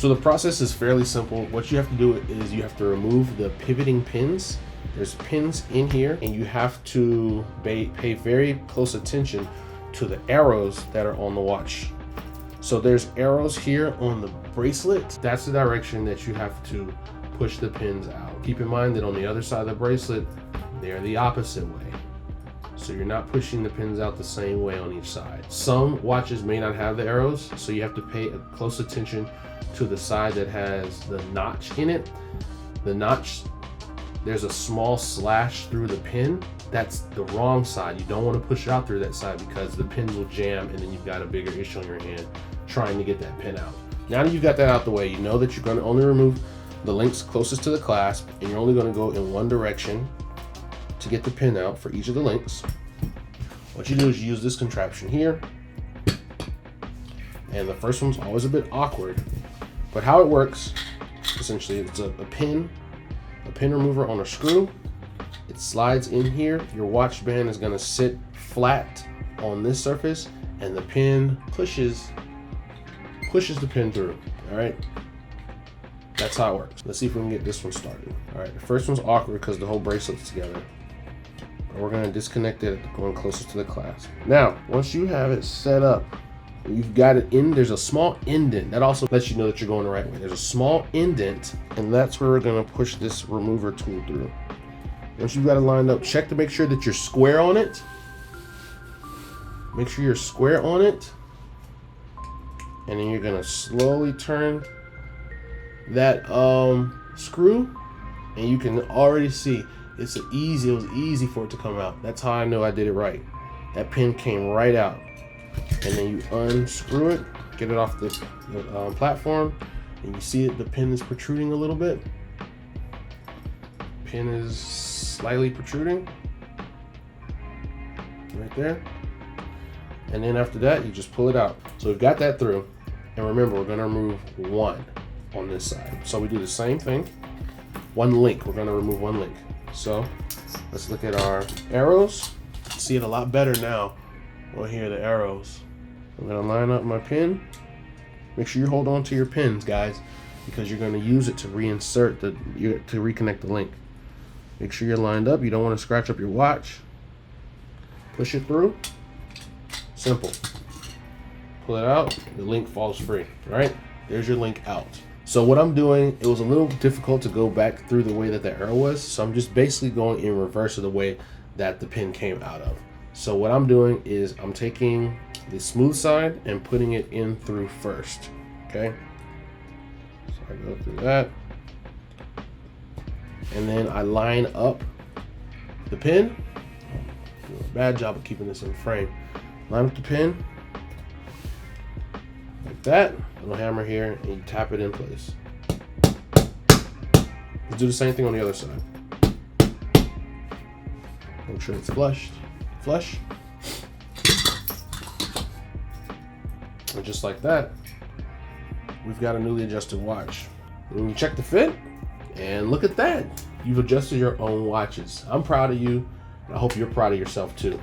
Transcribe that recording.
So the process is fairly simple. What you have to do is you have to remove the pivoting pins. There's pins in here, and you have to pay very close attention to the arrows that are on the watch. So there's arrows here on the bracelet. That's the direction that you have to push the pins out. Keep in mind that on the other side of the bracelet, they're the opposite way. So you're not pushing the pins out the same way on each side. Some watches may not have the arrows, so you have to pay close attention to the side that has the notch in it. The notch, there's a small slash through the pin. That's the wrong side. You don't want to push it out through that side because the pins will jam and then you've got a bigger issue on your hand trying to get that pin out. Now that you've got that out the way, you know that you're going to only remove the links closest to the clasp, and you're only going to go in one direction to get the pin out for each of the links. What you do is you use this contraption here, and the first one's always a bit awkward, but how it works, essentially, it's a pin remover on a screw. It slides in here. Your watch band is going to sit flat on this surface, and the pin pushes the pin through. All right, that's how it works. Let's see if we can get this one started. All right, the first one's awkward because the whole bracelet's together. We're going to disconnect it going closest to the clasp. Now, once you have it set up, you've got it in, there's a small indent. That also lets you know that you're going the right way. There's a small indent, and that's where we're going to push this remover tool through. Once you've got it lined up, check to make sure that you're square on it. Make sure you're square on it. And then you're going to slowly turn that screw, and you can already see it was easy for it to come out. That's how I know I did it right. That pin came right out. And then you unscrew it, get it off the platform, and you see it, the pin is protruding a little bit. Pin is slightly protruding right there. And then after that, you just pull it out. So we've got that through. And remember, we're going to remove one on this side. So we do the same thing. One link. We're going to remove one link. So let's look at our arrows. See it a lot better now. Right here, the arrows. I'm going to line up my pin. Make sure you hold on to your pins, guys, because you're going to use it to reinsert to reconnect the link. Make sure you're lined up. You don't want to scratch up your watch. Push it through. Simple. Pull it out. The link falls free. All right? There's your link out. So what I'm doing, it was a little difficult to go back through the way that the arrow was. So I'm just basically going in reverse of the way that the pin came out of. So what I'm doing is I'm taking the smooth side and putting it in through first. Okay? So I go through that. And then I line up the pin. Do a bad job of keeping this in frame. Line up the pin. Like that. Little hammer here, and you tap it in place. Let's do the same thing on the other side. Make sure it's flush. And just like that, we've got a newly adjusted watch. And you check the fit, and look at that. You've adjusted your own watches. I'm proud of you, and I hope you're proud of yourself too.